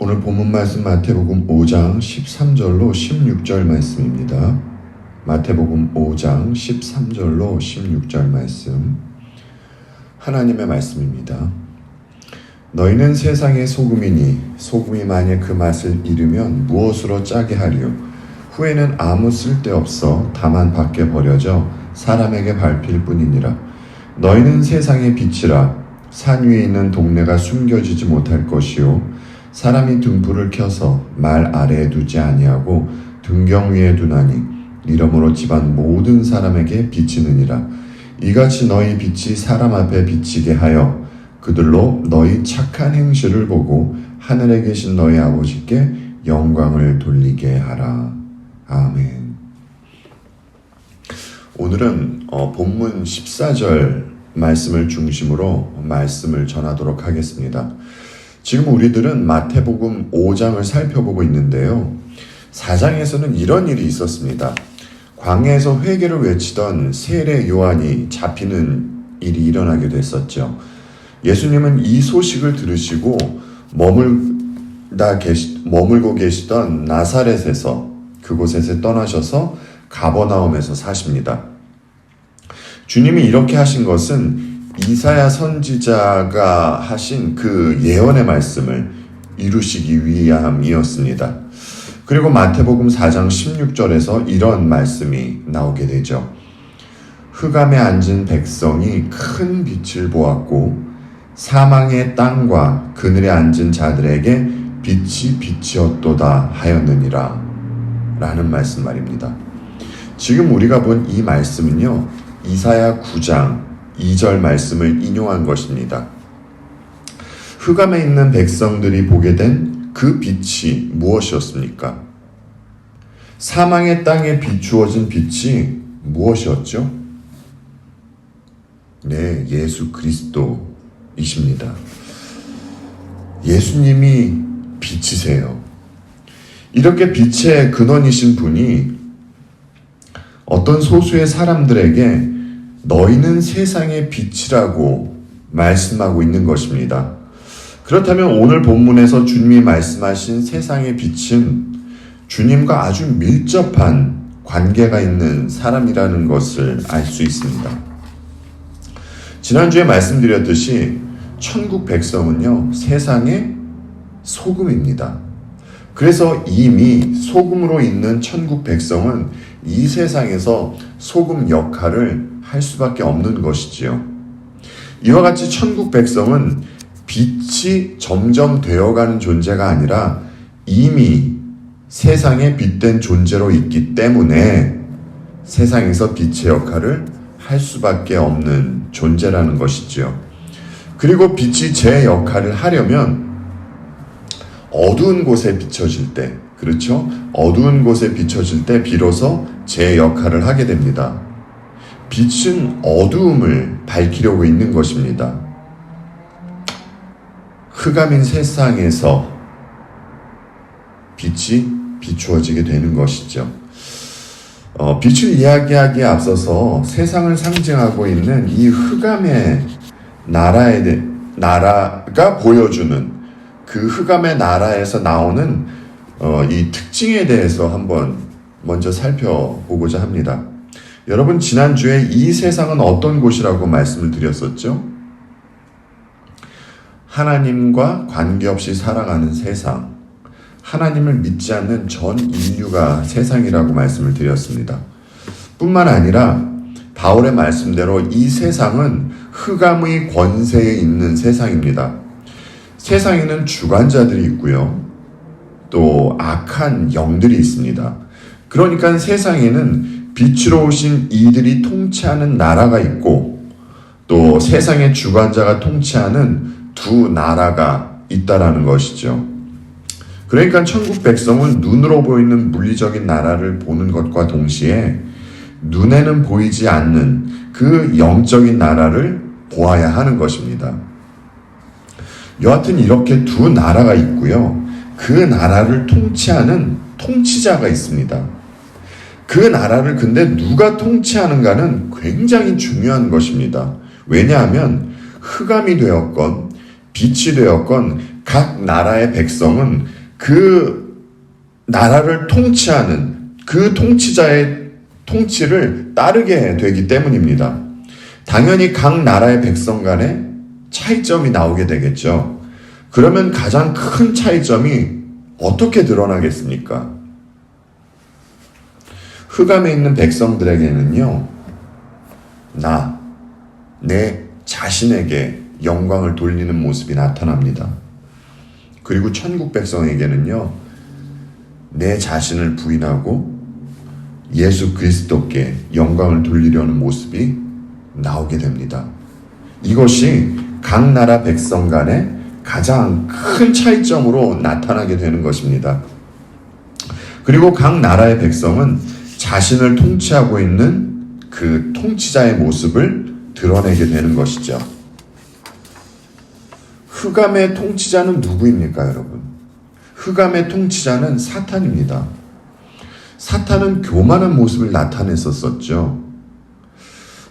오늘 본문 말씀 마태복음 5장 13절로 16절 말씀입니다. 마태복음 5장 13절로 16절 말씀, 하나님의 말씀입니다. 너희는 세상의 소금이니 소금이 만약 그 맛을 잃으면 무엇으로 짜게 하리요? 후에는 아무 쓸데없어 다만 밖에 버려져 사람에게 밟힐 뿐이니라. 너희는 세상의 빛이라. 산 위에 있는 동네가 숨겨지지 못할 것이요 사람이 등불을 켜서 말 아래에 두지 아니하고 등경 위에 두나니 이러므로 집안 모든 사람에게 비치느니라. 이같이 너희 빛이 사람 앞에 비치게 하여 그들로 너희 착한 행실을 보고 하늘에 계신 너희 아버지께 영광을 돌리게 하라. 아멘. 오늘은 본문 14절 말씀을 중심으로 말씀을 전하도록 하겠습니다. 지금 우리들은 마태복음 5장을 살펴보고 있는데요. 4장에서는 이런 일이 있었습니다. 광야에서 회개를 외치던 세례 요한이 잡히는 일이 일어나게 됐었죠. 예수님은 이 소식을 들으시고 머물고 계시던 나사렛에서 그곳에서 떠나셔서 가버나움에서 사십니다. 주님이 이렇게 하신 것은 이사야 선지자가 하신 그 예언의 말씀을 이루시기 위함이었습니다. 그리고 마태복음 4장 16절에서 이런 말씀이 나오게 되죠. 흑암에 앉은 백성이 큰 빛을 보았고 사망의 땅과 그늘에 앉은 자들에게 빛이 비치었도다 하였느니라 라는 말씀 말입니다. 지금 우리가 본 이 말씀은요, 이사야 9장 2절 말씀을 인용한 것입니다. 흑암에 있는 백성들이 보게 된 그 빛이 무엇이었습니까? 사망의 땅에 비추어진 빛이 무엇이었죠? 네, 예수 그리스도이십니다. 예수님이 빛이세요. 이렇게 빛의 근원이신 분이 어떤 소수의 사람들에게 너희는 세상의 빛이라고 말씀하고 있는 것입니다. 그렇다면 오늘 본문에서 주님이 말씀하신 세상의 빛은 주님과 아주 밀접한 관계가 있는 사람이라는 것을 알 수 있습니다. 지난주에 말씀드렸듯이 천국 백성은요, 세상의 소금입니다. 그래서 이미 소금으로 있는 천국 백성은 이 세상에서 소금 역할을 할 수밖에 없는 것이지요. 이와 같이 천국 백성은 빛이 점점 되어가는 존재가 아니라 이미 세상에 빛된 존재로 있기 때문에 세상에서 빛의 역할을 할 수밖에 없는 존재라는 것이지요. 그리고 빛이 제 역할을 하려면 어두운 곳에 비춰질 때, 그렇죠? 어두운 곳에 비춰질 때 비로소 제 역할을 하게 됩니다. 빛은 어두움을 밝히려고 있는 것입니다. 흑암인 세상에서 빛이 비추어지게 되는 것이죠. 빛을 이야기하기에 앞서서 세상을 상징하고 있는 이 흑암의 나라가 보여주는 그 흑암의 나라에서 나오는 이 특징에 대해서 한번 먼저 살펴보고자 합니다. 여러분, 지난주에 이 세상은 어떤 곳이라고 말씀을 드렸었죠? 하나님과 관계없이 살아가는 세상, 하나님을 믿지 않는 전 인류가 세상이라고 말씀을 드렸습니다. 뿐만 아니라 바울의 말씀대로 이 세상은 흑암의 권세에 있는 세상입니다. 세상에는 주관자들이 있고요, 또 악한 영들이 있습니다. 그러니까 세상에는 빛으로 오신 이들이 통치하는 나라가 있고, 또 세상의 주관자가 통치하는 두 나라가 있다라는 것이죠. 그러니까 천국 백성은 눈으로 보이는 물리적인 나라를 보는 것과 동시에 눈에는 보이지 않는 그 영적인 나라를 보아야 하는 것입니다. 여하튼 이렇게 두 나라가 있고요, 그 나라를 통치하는 통치자가 있습니다. 그 나라를 근데 누가 통치하는가는 굉장히 중요한 것입니다. 왜냐하면 흑암이 되었건 빛이 되었건 각 나라의 백성은 그 나라를 통치하는 그 통치자의 통치를 따르게 되기 때문입니다. 당연히 각 나라의 백성 간에 차이점이 나오게 되겠죠. 그러면 가장 큰 차이점이 어떻게 드러나겠습니까? 흑암에 있는 백성들에게는요, 내 자신에게 영광을 돌리는 모습이 나타납니다. 그리고 천국 백성에게는요, 내 자신을 부인하고 예수 그리스도께 영광을 돌리려는 모습이 나오게 됩니다. 이것이 각 나라 백성 간의 가장 큰 차이점으로 나타나게 되는 것입니다. 그리고 각 나라의 백성은 자신을 통치하고 있는 그 통치자의 모습을 드러내게 되는 것이죠. 흑암의 통치자는 누구입니까, 여러분? 흑암의 통치자는 사탄입니다. 사탄은 교만한 모습을 나타냈었죠.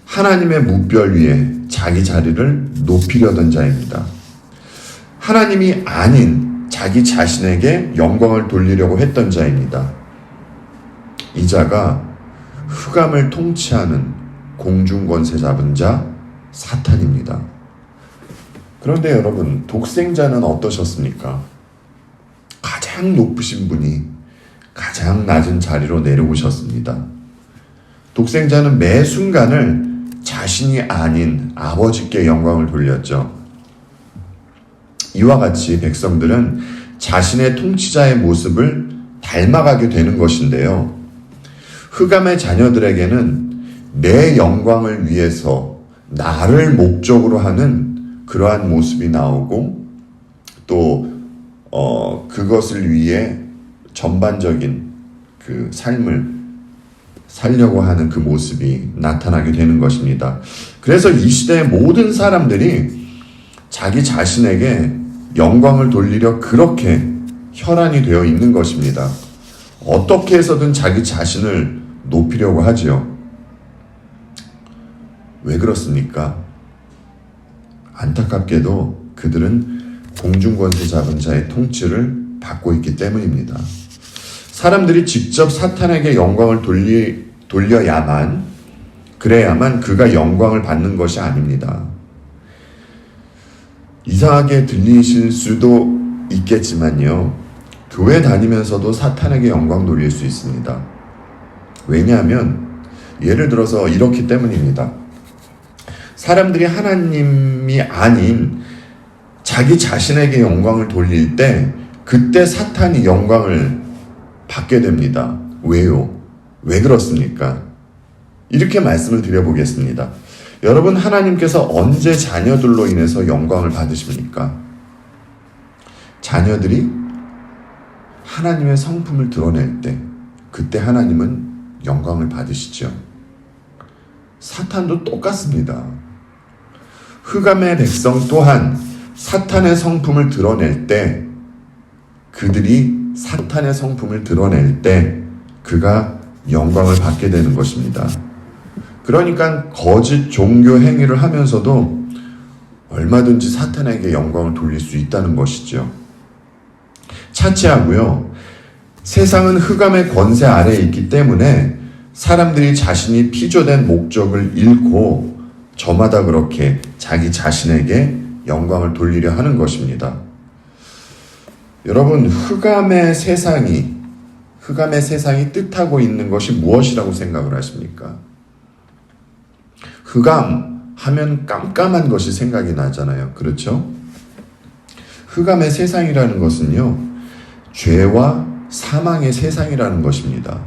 하나님의 무별 위에 자기 자리를 높이려던 자입니다. 하나님이 아닌 자기 자신에게 영광을 돌리려고 했던 자입니다. 이 자가 흑암을 통치하는 공중권세 잡은 자 사탄입니다. 그런데 여러분, 독생자는 어떠셨습니까? 가장 높으신 분이 가장 낮은 자리로 내려오셨습니다. 독생자는 매 순간을 자신이 아닌 아버지께 영광을 돌렸죠. 이와 같이 백성들은 자신의 통치자의 모습을 닮아가게 되는 것인데요. 흑암의 자녀들에게는 내 영광을 위해서 나를 목적으로 하는 그러한 모습이 나오고, 또 그것을 위해 전반적인 그 삶을 살려고 하는 그 모습이 나타나게 되는 것입니다. 그래서 이 시대의 모든 사람들이 자기 자신에게 영광을 돌리려 그렇게 혈안이 되어 있는 것입니다. 어떻게 해서든 자기 자신을 높이려고 하지요. 왜 그렇습니까? 안타깝게도 그들은 공중권세 잡은 자의 통치를 받고 있기 때문입니다. 사람들이 직접 사탄에게 영광을 돌려야만, 그래야만 그가 영광을 받는 것이 아닙니다. 이상하게 들리실 수도 있겠지만요, 교회 다니면서도 사탄에게 영광 돌릴 수 있습니다. 왜냐하면 예를 들어서 이렇기 때문입니다. 사람들이 하나님이 아닌 자기 자신에게 영광을 돌릴 때, 그때 사탄이 영광을 받게 됩니다. 왜요? 왜 그렇습니까? 이렇게 말씀을 드려보겠습니다. 여러분, 하나님께서 언제 자녀들로 인해서 영광을 받으십니까? 자녀들이 하나님의 성품을 드러낼 때, 그때 하나님은 영광을 받으시죠. 사탄도 똑같습니다. 흑암의 백성 또한 사탄의 성품을 드러낼 때, 그들이 사탄의 성품을 드러낼 때 그가 영광을 받게 되는 것입니다. 그러니까 거짓 종교 행위를 하면서도 얼마든지 사탄에게 영광을 돌릴 수 있다는 것이죠. 차치하고요, 세상은 흑암의 권세 아래에 있기 때문에 사람들이 자신이 피조된 목적을 잃고 저마다 그렇게 자기 자신에게 영광을 돌리려 하는 것입니다. 여러분, 흑암의 세상이 뜻하고 있는 것이 무엇이라고 생각을 하십니까? 흑암 하면 깜깜한 것이 생각이 나잖아요. 그렇죠? 흑암의 세상이라는 것은요, 죄와 사망의 세상이라는 것입니다.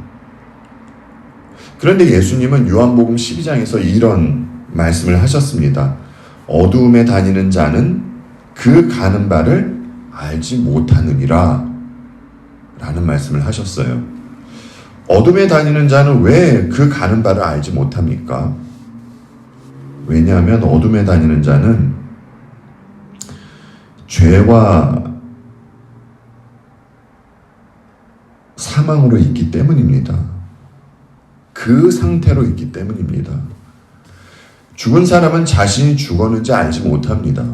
그런데 예수님은 요한복음 12장에서 이런 말씀을 하셨습니다. 어두움에 다니는 자는 그 가는 바를 알지 못하느니라 라는 말씀을 하셨어요. 어둠에 다니는 자는 왜 그 가는 바를 알지 못합니까? 왜냐하면 어둠에 다니는 자는 죄와 사망으로 있기 때문입니다. 그 상태로 있기 때문입니다. 죽은 사람은 자신이 죽었는지 알지 못합니다.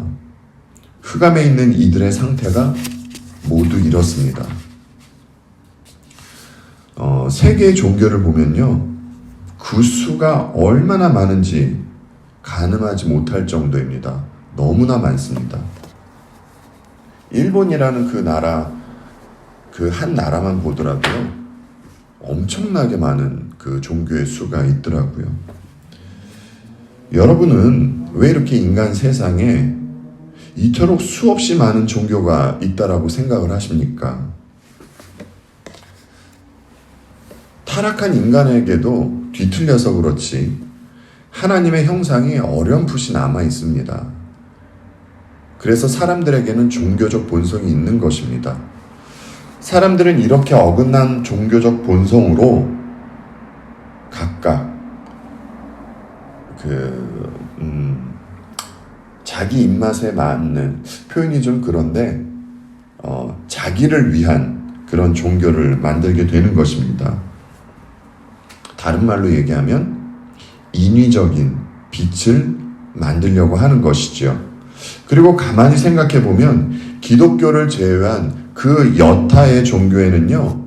흑암에 있는 이들의 상태가 모두 이렇습니다. 세계의 종교를 보면요, 그 수가 얼마나 많은지 가늠하지 못할 정도입니다. 너무나 많습니다. 일본이라는 그 나라, 그 한 나라만 보더라도요, 엄청나게 많은 그 종교의 수가 있더라고요. 여러분은 왜 이렇게 인간 세상에 이토록 수없이 많은 종교가 있다라고 생각을 하십니까? 타락한 인간에게도 뒤틀려서 그렇지 하나님의 형상이 어렴풋이 남아 있습니다. 그래서 사람들에게는 종교적 본성이 있는 것입니다. 사람들은 이렇게 어긋난 종교적 본성으로 각각 자기 입맛에 맞는, 표현이 좀 그런데 자기를 위한 그런 종교를 만들게 되는 것입니다. 다른 말로 얘기하면 인위적인 빛을 만들려고 하는 것이죠. 그리고 가만히 생각해 보면 기독교를 제외한 그 여타의 종교에는요,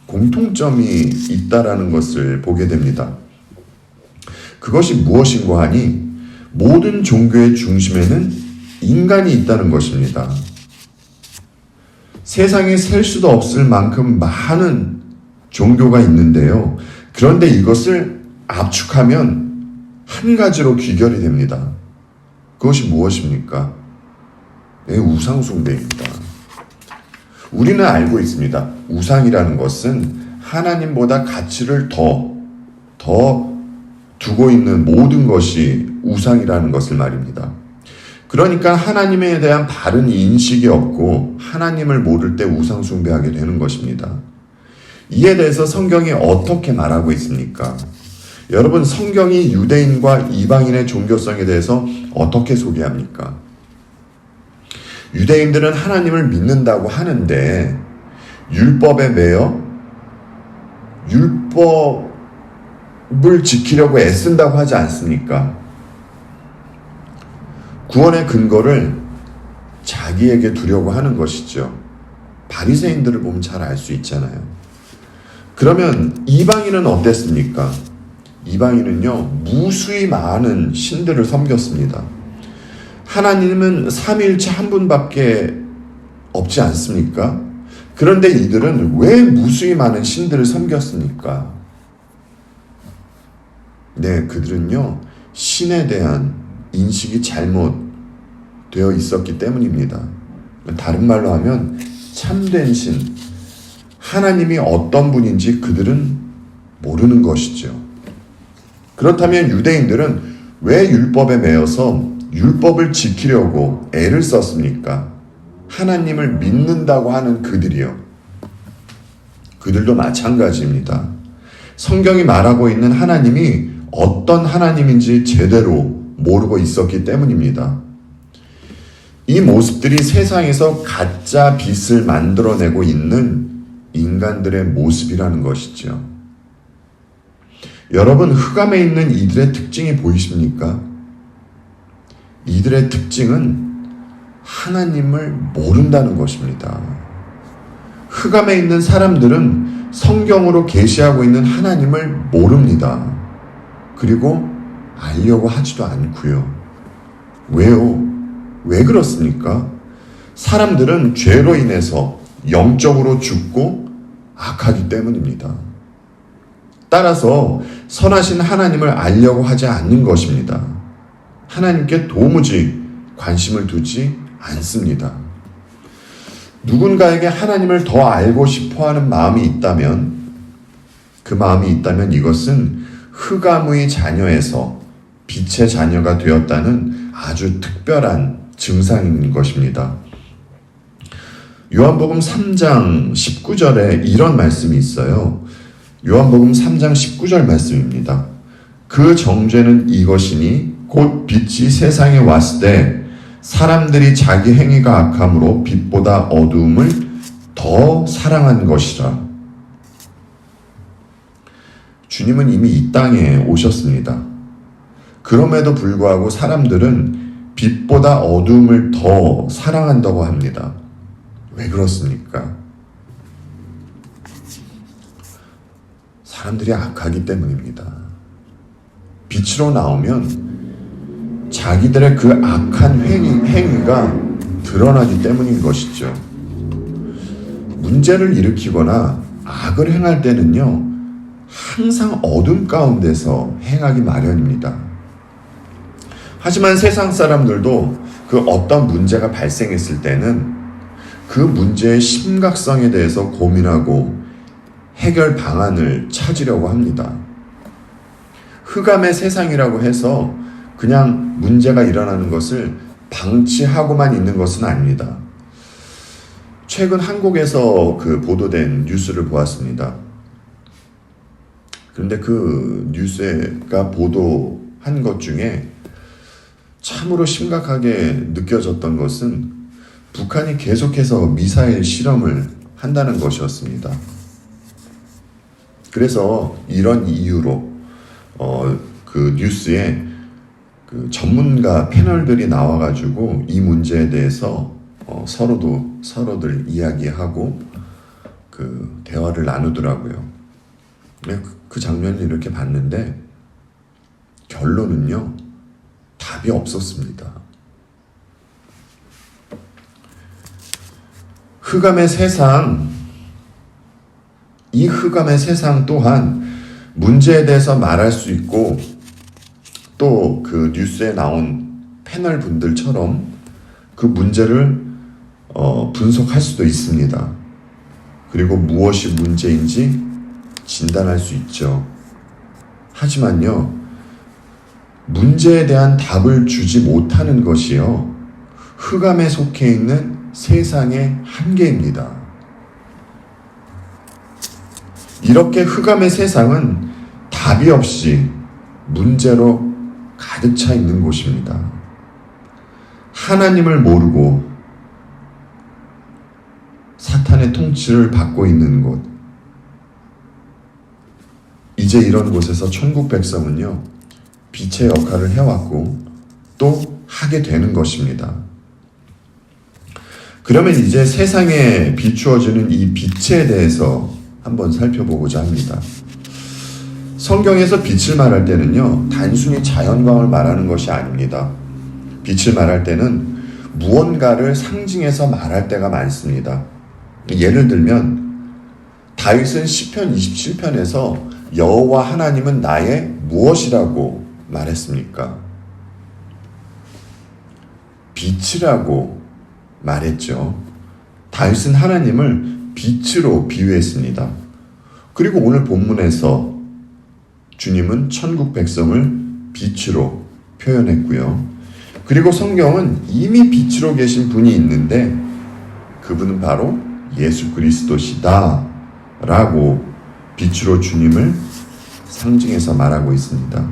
공통점이 있다라는 것을 보게 됩니다. 그것이 무엇인고 하니 모든 종교의 중심에는 인간이 있다는 것입니다. 세상에 셀 수도 없을 만큼 많은 종교가 있는데요. 그런데 이것을 압축하면 한 가지로 귀결이 됩니다. 그것이 무엇입니까? 우상숭배입니다. 우리는 알고 있습니다. 우상이라는 것은 하나님보다 가치를 더 두고 있는 모든 것이 우상이라는 것을 말입니다. 그러니까 하나님에 대한 바른 인식이 없고 하나님을 모를 때 우상숭배하게 되는 것입니다. 이에 대해서 성경이 어떻게 말하고 있습니까? 여러분, 성경이 유대인과 이방인의 종교성에 대해서 어떻게 소개합니까? 유대인들은 하나님을 믿는다고 하는데 율법에 매여 율법을 지키려고 애쓴다고 하지 않습니까? 구원의 근거를 자기에게 두려고 하는 것이죠. 바리새인들을 보면 잘 알 수 있잖아요. 그러면 이방인은 어땠습니까? 이방인은요, 무수히 많은 신들을 섬겼습니다. 하나님은 삼위일체 한 분밖에 없지 않습니까? 그런데 이들은 왜 무수히 많은 신들을 섬겼습니까? 네, 그들은요, 신에 대한 인식이 잘못되어 있었기 때문입니다. 다른 말로 하면 참된 신, 하나님이 어떤 분인지 그들은 모르는 것이죠. 그렇다면 유대인들은 왜 율법에 매여서 율법을 지키려고 애를 썼습니까? 하나님을 믿는다고 하는 그들이요. 그들도 마찬가지입니다. 성경이 말하고 있는 하나님이 어떤 하나님인지 제대로 모르고 있었기 때문입니다. 이 모습들이 세상에서 가짜 빛을 만들어내고 있는 인간들의 모습이라는 것이죠. 여러분, 흑암에 있는 이들의 특징이 보이십니까? 이들의 특징은 하나님을 모른다는 것입니다. 흑암에 있는 사람들은 성경으로 계시하고 있는 하나님을 모릅니다. 그리고 알려고 하지도 않고요. 왜요? 왜 그렇습니까? 사람들은 죄로 인해서 영적으로 죽고 악하기 때문입니다. 따라서 선하신 하나님을 알려고 하지 않는 것입니다. 하나님께 도무지 관심을 두지 않습니다. 누군가에게 하나님을 더 알고 싶어하는 마음이 있다면, 그 마음이 있다면 이것은 흑암의 자녀에서 빛의 자녀가 되었다는 아주 특별한 증상인 것입니다. 요한복음 3장 19절에 이런 말씀이 있어요. 요한복음 3장 19절 말씀입니다. 그 정죄는 이것이니 곧 빛이 세상에 왔을 때 사람들이 자기 행위가 악함으로 빛보다 어두움을 더 사랑한 것이라. 주님은 이미 이 땅에 오셨습니다. 그럼에도 불구하고 사람들은 빛보다 어두움을 더 사랑한다고 합니다. 왜 그렇습니까? 사람들이 악하기 때문입니다. 빛으로 나오면 자기들의 그 악한 행위가 드러나기 때문인 것이죠. 문제를 일으키거나 악을 행할 때는요, 항상 어둠 가운데서 행하기 마련입니다. 하지만 세상 사람들도 그 어떤 문제가 발생했을 때는 그 문제의 심각성에 대해서 고민하고 해결 방안을 찾으려고 합니다. 흑암의 세상이라고 해서 그냥 문제가 일어나는 것을 방치하고만 있는 것은 아닙니다. 최근 한국에서 그 보도된 뉴스를 보았습니다. 그런데 그 뉴스가 보도한 것 중에 참으로 심각하게 느껴졌던 것은 북한이 계속해서 미사일 실험을 한다는 것이었습니다. 그래서 이런 이유로 그 뉴스에 그 전문가 패널들이 나와가지고 이 문제에 대해서 서로들 이야기하고 그 대화를 나누더라고요. 그 장면을 이렇게 봤는데 결론은요, 답이 없었습니다. 흑암의 세상, 이 흑암의 세상 또한 문제에 대해서 말할 수 있고 또 그 뉴스에 나온 패널 분들처럼 그 문제를 분석할 수도 있습니다. 그리고 무엇이 문제인지 진단할 수 있죠. 하지만요, 문제에 대한 답을 주지 못하는 것이요, 흑암에 속해 있는 세상의 한계입니다. 이렇게 흑암의 세상은 답이 없이 문제로 가득 차 있는 곳입니다. 하나님을 모르고 사탄의 통치를 받고 있는 곳. 이제 이런 곳에서 천국 백성은요, 빛의 역할을 해왔고 또 하게 되는 것입니다. 그러면 이제 세상에 비추어지는 이 빛에 대해서 한번 살펴보고자 합니다. 성경에서 빛을 말할 때는요, 단순히 자연광을 말하는 것이 아닙니다. 빛을 말할 때는 무언가를 상징해서 말할 때가 많습니다. 예를 들면 다윗은 시편 27편에서 여호와 하나님은 나의 무엇이라고 말했습니까? 빛이라고 말했죠. 다윗은 하나님을 빛으로 비유했습니다. 그리고 오늘 본문에서 주님은 천국 백성을 빛으로 표현했고요. 그리고 성경은 이미 빛으로 계신 분이 있는데 그분은 바로 예수 그리스도시다 라고 빛으로 주님을 상징해서 말하고 있습니다.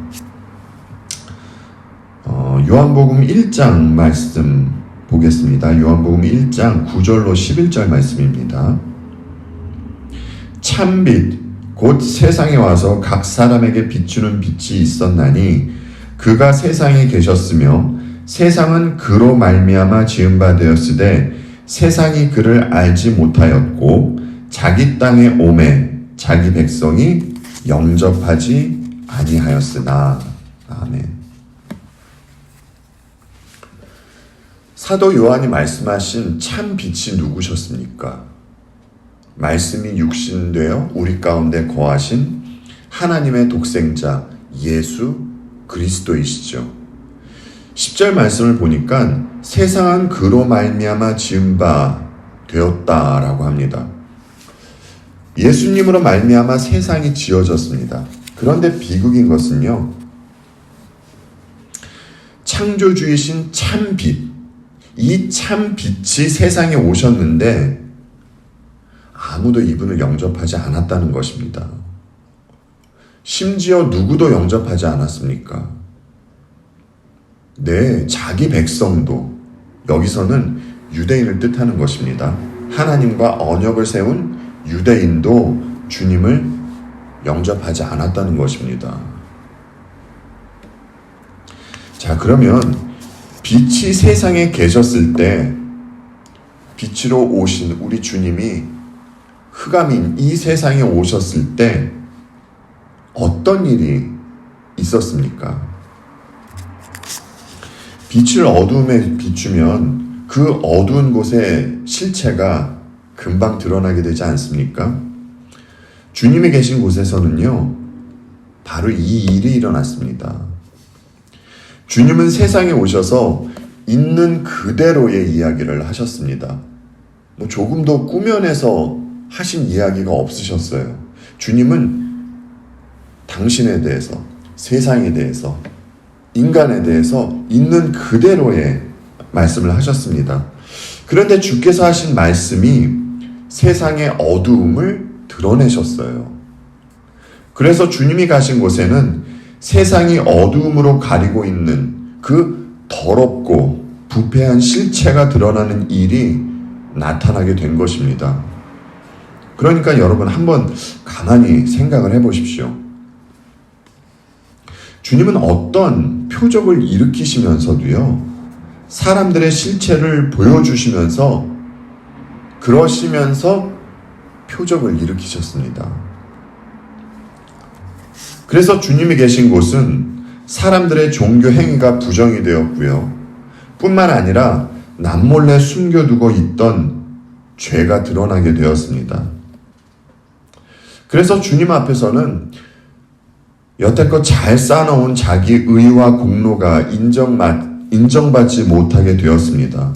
요한복음 1장 말씀 보겠습니다. 요한복음 1장 9절로 11절 말씀입니다. 참빛 곧 세상에 와서 각 사람에게 비추는 빛이 있었나니 그가 세상에 계셨으며 세상은 그로 말미암아 지은 바 되었으되 세상이 그를 알지 못하였고 자기 땅에 오매 자기 백성이 영접하지 아니하였으나. 아멘. 사도 요한이 말씀하신 참 빛이 누구셨습니까? 말씀이 육신되어 우리 가운데 거하신 하나님의 독생자 예수 그리스도이시죠. 10절 말씀을 보니까 세상은 그로 말미암아 지은 바 되었다라고 합니다. 예수님으로 말미암아 세상이 지어졌습니다. 그런데 비극인 것은요, 창조주이신 참빛, 이 참빛이 세상에 오셨는데 아무도 이분을 영접하지 않았다는 것입니다. 심지어 누구도 영접하지 않았습니까? 네, 자기 백성도, 여기서는 유대인을 뜻하는 것입니다. 하나님과 언약을 세운 유대인도 주님을 영접하지 않았다는 것입니다. 자, 그러면 빛이 세상에 계셨을 때 빛으로 오신 우리 주님이 흑암인 이 세상에 오셨을 때 어떤 일이 있었습니까? 빛을 어두움에 비추면 그 어두운 곳의 실체가 금방 드러나게 되지 않습니까? 주님이 계신 곳에서는요, 바로 이 일이 일어났습니다. 주님은 세상에 오셔서 있는 그대로의 이야기를 하셨습니다. 조금도 꾸며내서 하신 이야기가 없으셨어요. 주님은 당신에 대해서, 세상에 대해서, 인간에 대해서 있는 그대로의 말씀을 하셨습니다. 그런데 주께서 하신 말씀이 세상의 어두움을 드러내셨어요. 그래서 주님이 가신 곳에는 세상이 어두움으로 가리고 있는 그 더럽고 부패한 실체가 드러나는 일이 나타나게 된 것입니다. 그러니까 여러분 한번 가만히 생각을 해보십시오. 주님은 어떤 표적을 일으키시면서도요, 사람들의 실체를 보여주시면서 그러시면서 표적을 일으키셨습니다. 그래서 주님이 계신 곳은 사람들의 종교 행위가 부정이 되었고요. 뿐만 아니라 남몰래 숨겨두고 있던 죄가 드러나게 되었습니다. 그래서 주님 앞에서는 여태껏 잘 쌓아놓은 자기 의와 공로가 인정받지 못하게 되었습니다.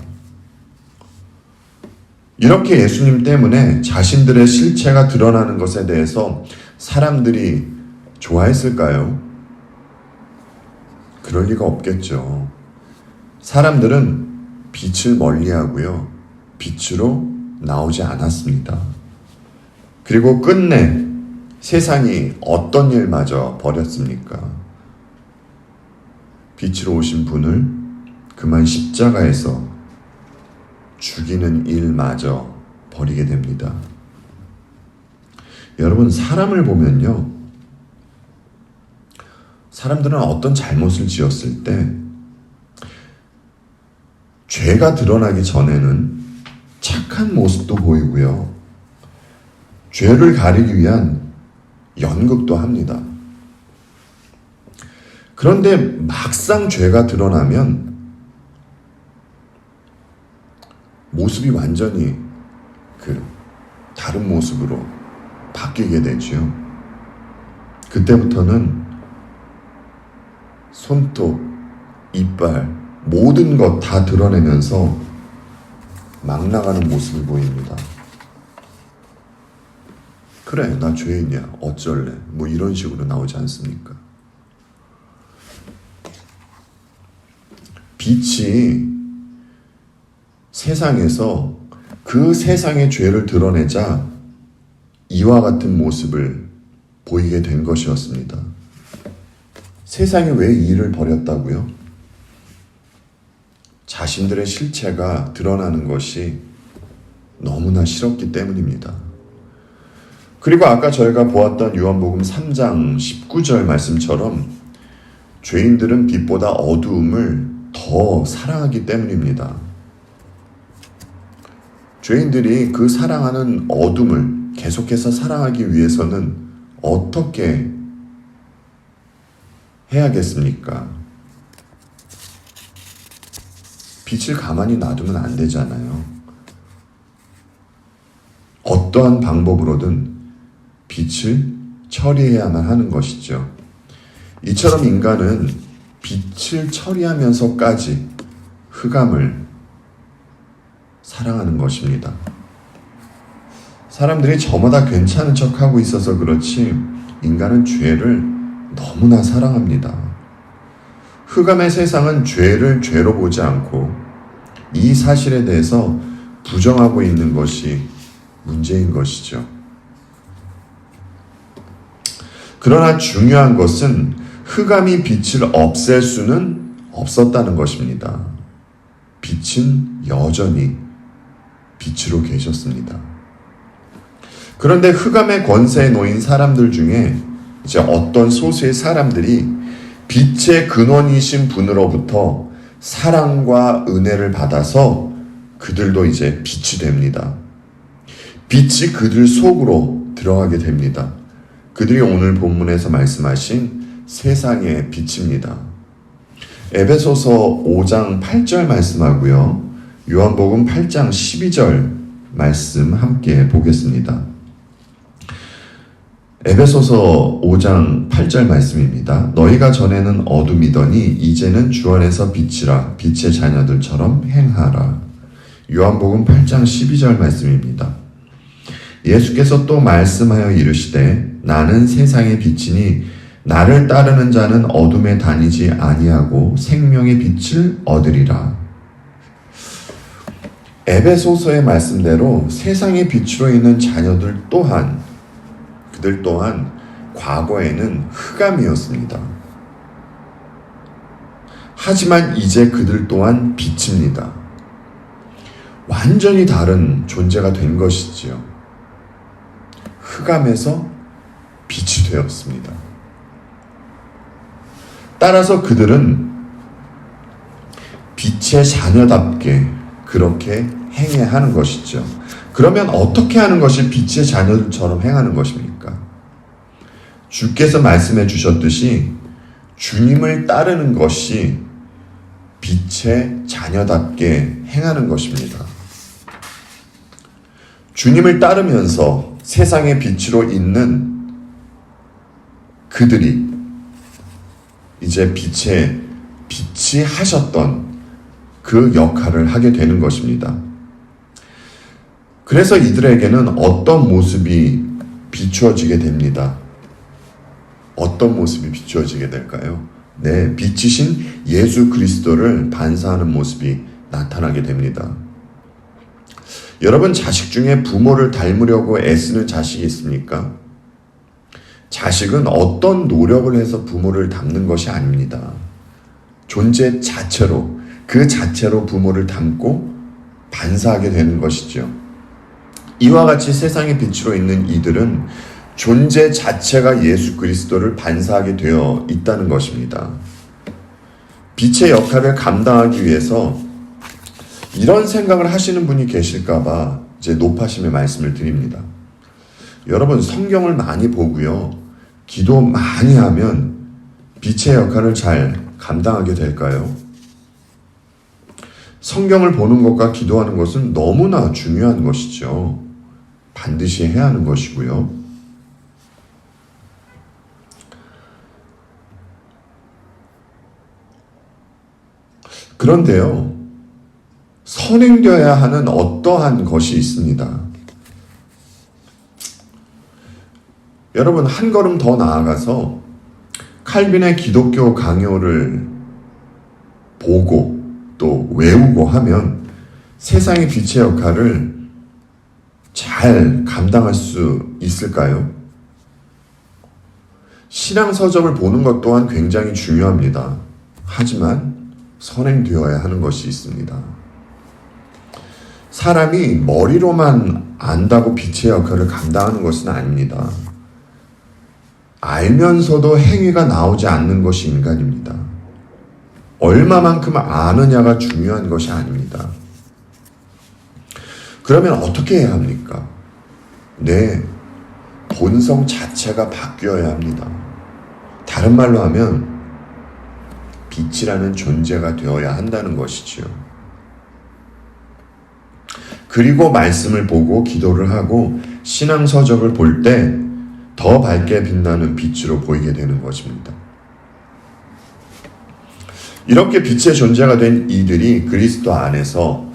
이렇게 예수님 때문에 자신들의 실체가 드러나는 것에 대해서 사람들이 좋아했을까요? 그럴 리가 없겠죠. 사람들은 빛을 멀리하고요, 빛으로 나오지 않았습니다. 그리고 끝내 세상이 어떤 일마저 버렸습니까? 빛으로 오신 분을 그만 십자가에서 죽이는 일마저 버리게 됩니다. 여러분, 사람을 보면요, 사람들은 어떤 잘못을 지었을 때 죄가 드러나기 전에는 착한 모습도 보이고요, 죄를 가리기 위한 연극도 합니다. 그런데 막상 죄가 드러나면 모습이 완전히 다른 모습으로 바뀌게 되죠. 그때부터는 손톱, 이빨, 모든 것 다 드러내면서 막 나가는 모습을 보입니다. 그래, 나 죄인이야, 어쩔래, 이런 식으로 나오지 않습니까? 빛이 세상에서 그 세상의 죄를 드러내자 이와 같은 모습을 보이게 된 것이었습니다. 세상이 왜 이 일을 벌였다고요? 자신들의 실체가 드러나는 것이 너무나 싫었기 때문입니다. 그리고 아까 저희가 보았던 요한복음 3장 19절 말씀처럼 죄인들은 빛보다 어두움을 더 사랑하기 때문입니다. 죄인들이 그 사랑하는 어둠을 계속해서 사랑하기 위해서는 어떻게 해야겠습니까? 빛을 가만히 놔두면 안 되잖아요. 어떠한 방법으로든 빛을 처리해야만 하는 것이죠. 이처럼 인간은 빛을 처리하면서까지 흑암을 사랑하는 것입니다. 사람들이 저마다 괜찮은 척하고 있어서 그렇지 인간은 죄를 너무나 사랑합니다. 흑암의 세상은 죄를 죄로 보지 않고 이 사실에 대해서 부정하고 있는 것이 문제인 것이죠. 그러나 중요한 것은 흑암이 빛을 없앨 수는 없었다는 것입니다. 빛은 여전히 빛으로 계셨습니다. 그런데 흑암의 권세에 놓인 사람들 중에 이제 어떤 소수의 사람들이 빛의 근원이신 분으로부터 사랑과 은혜를 받아서 그들도 이제 빛이 됩니다. 빛이 그들 속으로 들어가게 됩니다. 그들이 오늘 본문에서 말씀하신 세상의 빛입니다. 에베소서 5장 8절 말씀하고요. 요한복음 8장 12절 말씀 함께 보겠습니다. 에베소서 5장 8절 말씀입니다. 너희가 전에는 어둠이더니 이제는 주 안에서 빛이라 빛의 자녀들처럼 행하라. 요한복음 8장 12절 말씀입니다. 예수께서 또 말씀하여 이르시되 나는 세상의 빛이니 나를 따르는 자는 어둠에 다니지 아니하고 생명의 빛을 얻으리라. 에베소서의 말씀대로 세상의 빛으로 있는 자녀들 또한 그들 또한 과거에는 흑암이었습니다. 하지만 이제 그들 또한 빛입니다. 완전히 다른 존재가 된 것이지요. 흑암에서 빛이 되었습니다. 따라서 그들은 빛의 자녀답게 그렇게 행해야 하는 것이죠. 그러면 어떻게 하는 것이 빛의 자녀들처럼 행하는 것입니까? 주께서 말씀해 주셨듯이 주님을 따르는 것이 빛의 자녀답게 행하는 것입니다. 주님을 따르면서 세상의 빛으로 있는 그들이 이제 빛이 하셨던 그 역할을 하게 되는 것입니다. 그래서 이들에게는 어떤 모습이 비추어지게 됩니다. 어떤 모습이 비추어지게 될까요? 네, 빛이신 예수 그리스도를 반사하는 모습이 나타나게 됩니다. 여러분, 자식 중에 부모를 닮으려고 애쓰는 자식이 있습니까? 자식은 어떤 노력을 해서 부모를 닮는 것이 아닙니다. 존재 자체로, 그 자체로 부모를 닮고 반사하게 되는 것이죠. 이와 같이 세상의 빛으로 있는 이들은 존재 자체가 예수 그리스도를 반사하게 되어 있다는 것입니다. 빛의 역할을 감당하기 위해서 이런 생각을 하시는 분이 계실까봐 이제 높아심의 말씀을 드립니다. 여러분, 성경을 많이 보고요, 기도 많이 하면 빛의 역할을 잘 감당하게 될까요? 성경을 보는 것과 기도하는 것은 너무나 중요한 것이죠. 반드시 해야 하는 것이고요. 그런데요, 선행되어야 하는 어떠한 것이 있습니다. 여러분, 한 걸음 더 나아가서 칼빈의 기독교 강요를 보고 또 외우고 하면 세상의 빛의 역할을 잘 감당할 수 있을까요? 신앙 서적을 보는 것 또한 굉장히 중요합니다. 하지만 선행되어야 하는 것이 있습니다. 사람이 머리로만 안다고 빛의 역할을 감당하는 것은 아닙니다. 알면서도 행위가 나오지 않는 것이 인간입니다. 얼마만큼 아느냐가 중요한 것이 아닙니다. 그러면 어떻게 해야 합니까? 네, 본성 자체가 바뀌어야 합니다. 다른 말로 하면 빛이라는 존재가 되어야 한다는 것이지요. 그리고 말씀을 보고 기도를 하고 신앙 서적을 볼 때 더 밝게 빛나는 빛으로 보이게 되는 것입니다. 이렇게 빛의 존재가 된 이들이 그리스도 안에서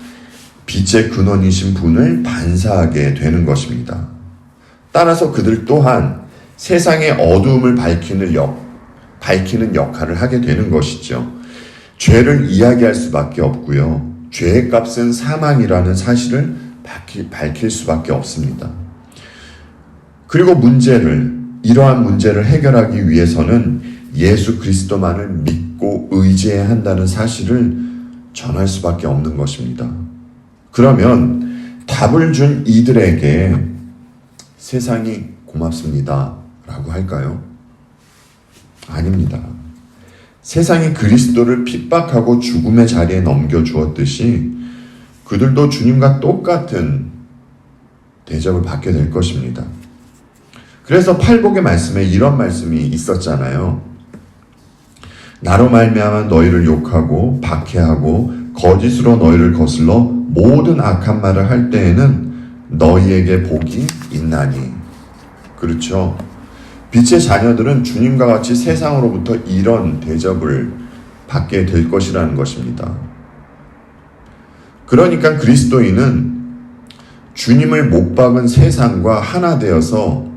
빛의 근원이신 분을 반사하게 되는 것입니다. 따라서 그들 또한 세상의 어두움을 밝히는 역할을 하게 되는 것이죠. 죄를 이야기할 수밖에 없고요. 죄의 값은 사망이라는 사실을 밝힐 수밖에 없습니다. 그리고 이러한 문제를 해결하기 위해서는 예수 그리스도만을 믿고 의지해야 한다는 사실을 전할 수밖에 없는 것입니다. 그러면 답을 준 이들에게 세상이 고맙습니다 라고 할까요? 아닙니다. 세상이 그리스도를 핍박하고 죽음의 자리에 넘겨주었듯이 그들도 주님과 똑같은 대접을 받게 될 것입니다. 그래서 팔복의 말씀에 이런 말씀이 있었잖아요. 나로 말미암아 너희를 욕하고 박해하고 거짓으로 너희를 거슬러 모든 악한 말을 할 때에는 너희에게 복이 있나니. 그렇죠. 빛의 자녀들은 주님과 같이 세상으로부터 이런 대접을 받게 될 것이라는 것입니다. 그러니까 그리스도인은 주님을 못 박은 세상과 하나 되어서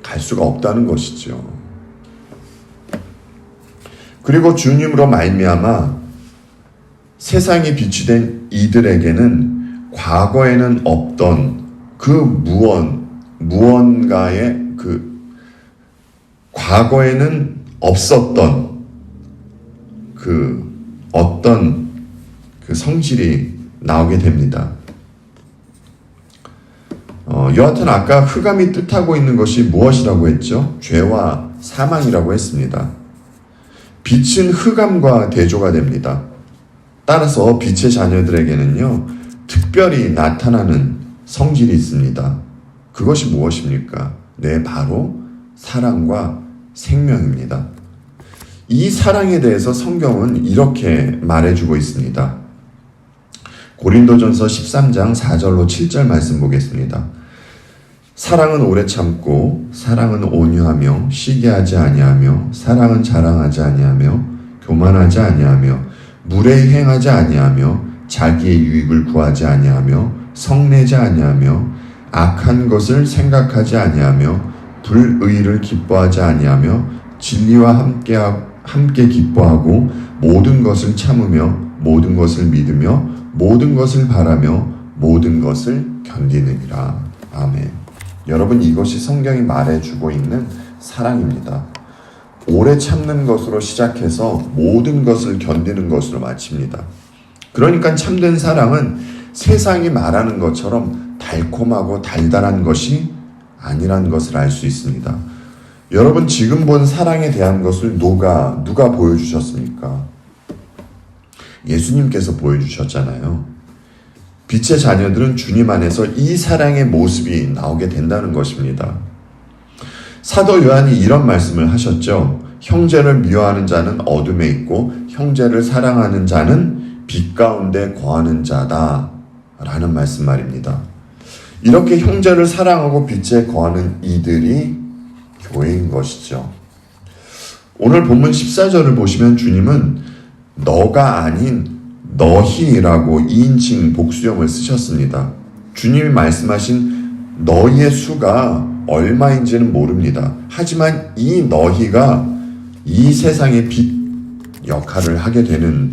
갈 수가 없다는 것이죠. 그리고 주님으로 말미암아 세상이 빛이 된 이들에게는 과거에는 없던 그 무언가의 과거에는 없었던 어떤 성질이 나오게 됩니다. 여하튼 아까 흑암이 뜻하고 있는 것이 무엇이라고 했죠? 죄와 사망이라고 했습니다. 빛은 흑암과 대조가 됩니다. 따라서 빛의 자녀들에게는요, 특별히 나타나는 성질이 있습니다. 그것이 무엇입니까? 네, 바로 사랑과 생명입니다. 이 사랑에 대해서 성경은 이렇게 말해주고 있습니다. 고린도전서 13장 4절로 7절 말씀 보겠습니다. 사랑은 오래 참고 사랑은 온유하며 시기하지 아니하며 사랑은 자랑하지 아니하며 교만하지 아니하며 무례히 행하지 아니하며 자기의 유익을 구하지 아니하며 성내지 아니하며 악한 것을 생각하지 아니하며 불의를 기뻐하지 아니하며 진리와 함께 기뻐하고 모든 것을 참으며 모든 것을 믿으며 모든 것을 바라며 모든 것을 견디느니라. 아멘. 여러분, 이것이 성경이 말해주고 있는 사랑입니다. 오래 참는 것으로 시작해서 모든 것을 견디는 것으로 마칩니다. 그러니까 참된 사랑은 세상이 말하는 것처럼 달콤하고 달달한 것이 아니라는 것을 알 수 있습니다. 여러분, 지금 본 사랑에 대한 것을 누가 보여주셨습니까? 예수님께서 보여주셨잖아요. 빛의 자녀들은 주님 안에서 이 사랑의 모습이 나오게 된다는 것입니다. 사도 요한이 이런 말씀을 하셨죠. 형제를 미워하는 자는 어둠에 있고 형제를 사랑하는 자는 빛 가운데 거하는 자다 라는 말씀 말입니다. 이렇게 형제를 사랑하고 빛에 거하는 이들이 교회인 것이죠. 오늘 본문 14절을 보시면 주님은 너가 아닌 너희라고 2인칭 복수형을 쓰셨습니다. 주님이 말씀하신 너희의 수가 얼마인지는 모릅니다. 하지만 이 너희가 이 세상의 빛 역할을 하게 되는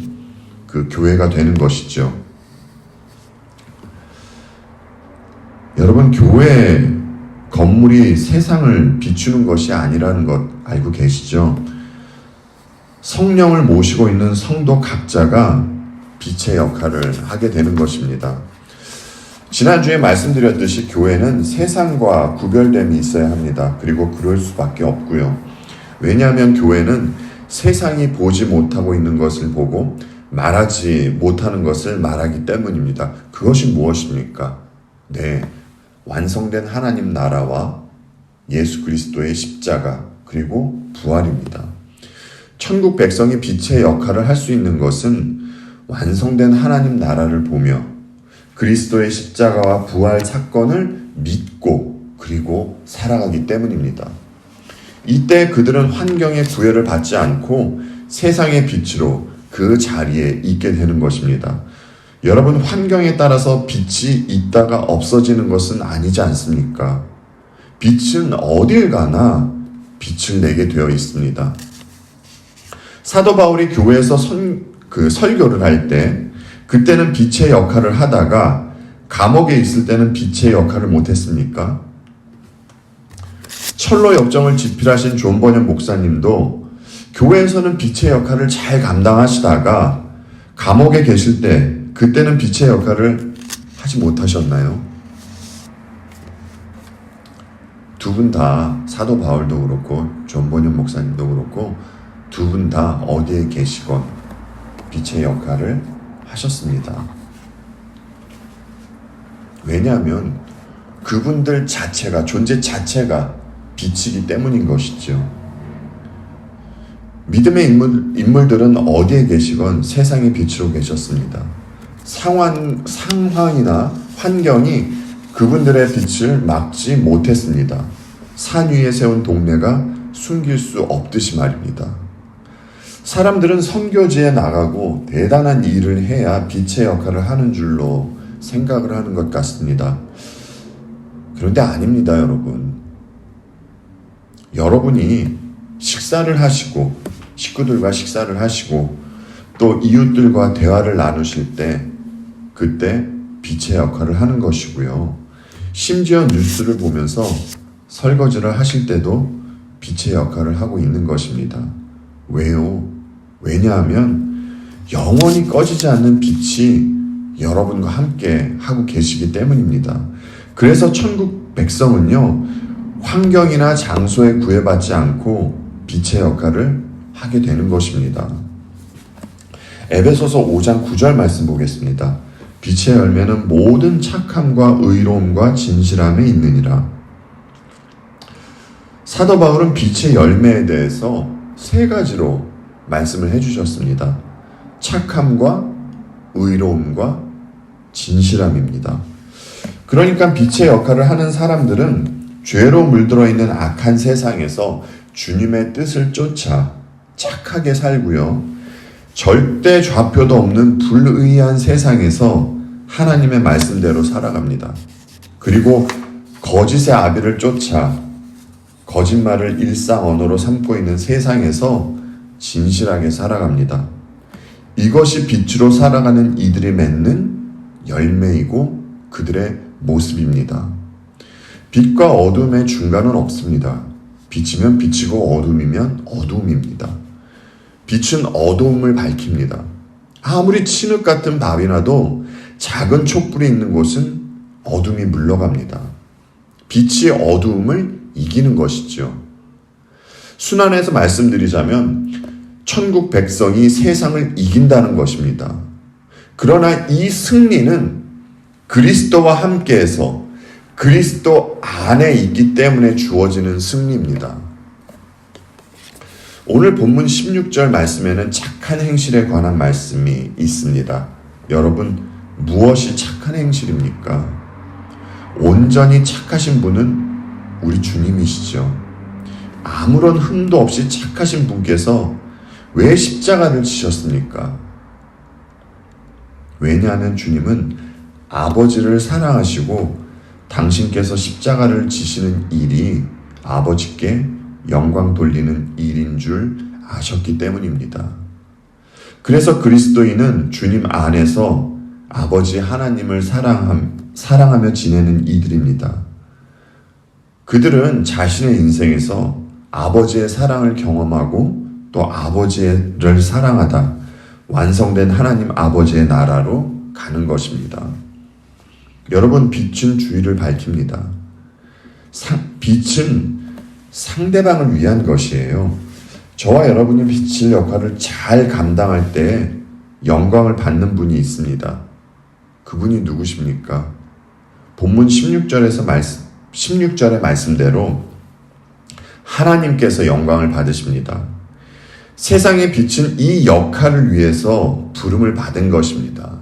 그 교회가 되는 것이죠. 여러분, 교회 건물이 세상을 비추는 것이 아니라는 것 알고 계시죠? 성령을 모시고 있는 성도 각자가 빛의 역할을 하게 되는 것입니다. 지난주에 말씀드렸듯이 교회는 세상과 구별됨이 있어야 합니다. 그리고 그럴 수밖에 없고요. 왜냐하면 교회는 세상이 보지 못하고 있는 것을 보고 말하지 못하는 것을 말하기 때문입니다. 그것이 무엇입니까? 네, 완성된 하나님 나라와 예수 그리스도의 십자가 그리고 부활입니다. 천국 백성이 빛의 역할을 할 수 있는 것은 완성된 하나님 나라를 보며 그리스도의 십자가와 부활 사건을 믿고 그리고 살아가기 때문입니다. 이때 그들은 환경의 구애를 받지 않고 세상의 빛으로 그 자리에 있게 되는 것입니다. 여러분, 환경에 따라서 빛이 있다가 없어지는 것은 아니지 않습니까? 빛은 어딜 가나 빛을 내게 되어 있습니다. 사도 바울이 교회에서 설교를 할 때 그때는 빛의 역할을 하다가 감옥에 있을 때는 빛의 역할을 못했습니까? 철로 역정을 집필하신 존 번연 목사님도 교회에서는 빛의 역할을 잘 감당하시다가 감옥에 계실 때 그때는 빛의 역할을 하지 못하셨나요? 두 분 다, 사도 바울도 그렇고 존 번연 목사님도 그렇고 두 분 다 어디에 계시건 빛의 역할을 하셨습니다. 왜냐하면 그분들 자체가, 존재 자체가 빛이기 때문인 것이죠. 믿음의 인물들은 어디에 계시건 세상의 빛으로 계셨습니다. 상황이나 환경이 그분들의 빛을 막지 못했습니다. 산 위에 세운 동네가 숨길 수 없듯이 말입니다. 사람들은 선교지에 나가고 대단한 일을 해야 빛의 역할을 하는 줄로 생각을 하는 것 같습니다. 그런데 아닙니다, 여러분. 여러분이 식사를 하시고, 식구들과 식사를 하시고, 또 이웃들과 대화를 나누실 때, 그때 빛의 역할을 하는 것이고요. 심지어 뉴스를 보면서 설거지를 하실 때도 빛의 역할을 하고 있는 것입니다. 왜요? 왜냐하면 영원히 꺼지지 않는 빛이 여러분과 함께 하고 계시기 때문입니다. 그래서 천국 백성은요, 환경이나 장소에 구애받지 않고 빛의 역할을 하게 되는 것입니다. 에베소서 5장 9절 말씀 보겠습니다. 빛의 열매는 모든 착함과 의로움과 진실함에 있느니라. 사도 바울은 빛의 열매에 대해서 세 가지로 말씀을 해주셨습니다. 착함과 의로움과 진실함입니다. 그러니까 빛의 역할을 하는 사람들은 죄로 물들어 있는 악한 세상에서 주님의 뜻을 쫓아 착하게 살고요. 절대 좌표도 없는 불의한 세상에서 하나님의 말씀대로 살아갑니다. 그리고 거짓의 아비를 쫓아 거짓말을 일상 언어로 삼고 있는 세상에서 진실하게 살아갑니다. 이것이 빛으로 살아가는 이들이 맺는 열매이고 그들의 모습입니다. 빛과 어둠의 중간은 없습니다. 빛이면 빛이고 어둠이면 어둠입니다. 빛은 어두움을 밝힙니다. 아무리 진흙 같은 밤이 나도 작은 촛불이 있는 곳은 어둠이 물러갑니다. 빛이 어두움을 이기는 것이죠. 순환해서 말씀드리자면 천국 백성이 세상을 이긴다는 것입니다. 그러나 이 승리는 그리스도와 함께해서 그리스도 안에 있기 때문에 주어지는 승리입니다. 오늘 본문 16절 말씀에는 착한 행실에 관한 말씀이 있습니다. 여러분, 무엇이 착한 행실입니까? 온전히 착하신 분은 우리 주님이시죠. 아무런 흠도 없이 착하신 분께서 왜 십자가를 지셨습니까? 왜냐하면 주님은 아버지를 사랑하시고 당신께서 십자가를 지시는 일이 아버지께 영광 돌리는 일인 줄 아셨기 때문입니다. 그래서 그리스도인은 주님 안에서 아버지 하나님을 사랑하며 지내는 이들입니다. 그들은 자신의 인생에서 아버지의 사랑을 경험하고 또 아버지를 사랑하다 완성된 하나님 아버지의 나라로 가는 것입니다. 여러분, 빛은 주위를 밝힙니다. 빛은 상대방을 위한 것이에요. 저와 여러분이 빛의 역할을 잘 감당할 때 영광을 받는 분이 있습니다. 그분이 누구십니까? 본문 16절의 말씀대로 하나님께서 영광을 받으십니다. 세상의 빛은 이 역할을 위해서 부름을 받은 것입니다.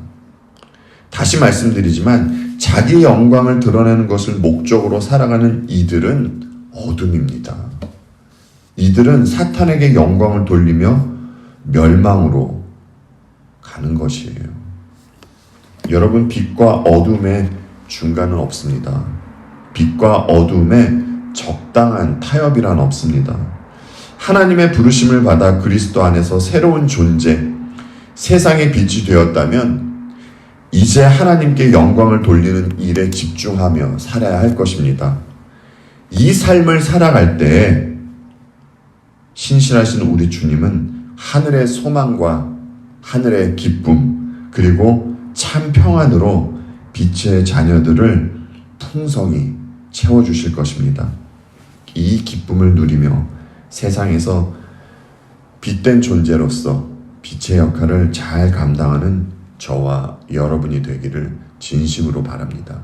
다시 말씀드리지만 자기 영광을 드러내는 것을 목적으로 살아가는 이들은 어둠입니다. 이들은 사탄에게 영광을 돌리며 멸망으로 가는 것이에요. 여러분, 빛과 어둠의 중간은 없습니다. 빛과 어둠의 적당한 타협이란 없습니다. 하나님의 부르심을 받아 그리스도 안에서 새로운 존재, 세상의 빛이 되었다면 이제 하나님께 영광을 돌리는 일에 집중하며 살아야 할 것입니다. 이 삶을 살아갈 때 신실하신 우리 주님은 하늘의 소망과 하늘의 기쁨 그리고 참 평안으로 빛의 자녀들을 풍성히 채워주실 것입니다. 이 기쁨을 누리며 세상에서 빛된 존재로서 빛의 역할을 잘 감당하는 저와 여러분이 되기를 진심으로 바랍니다.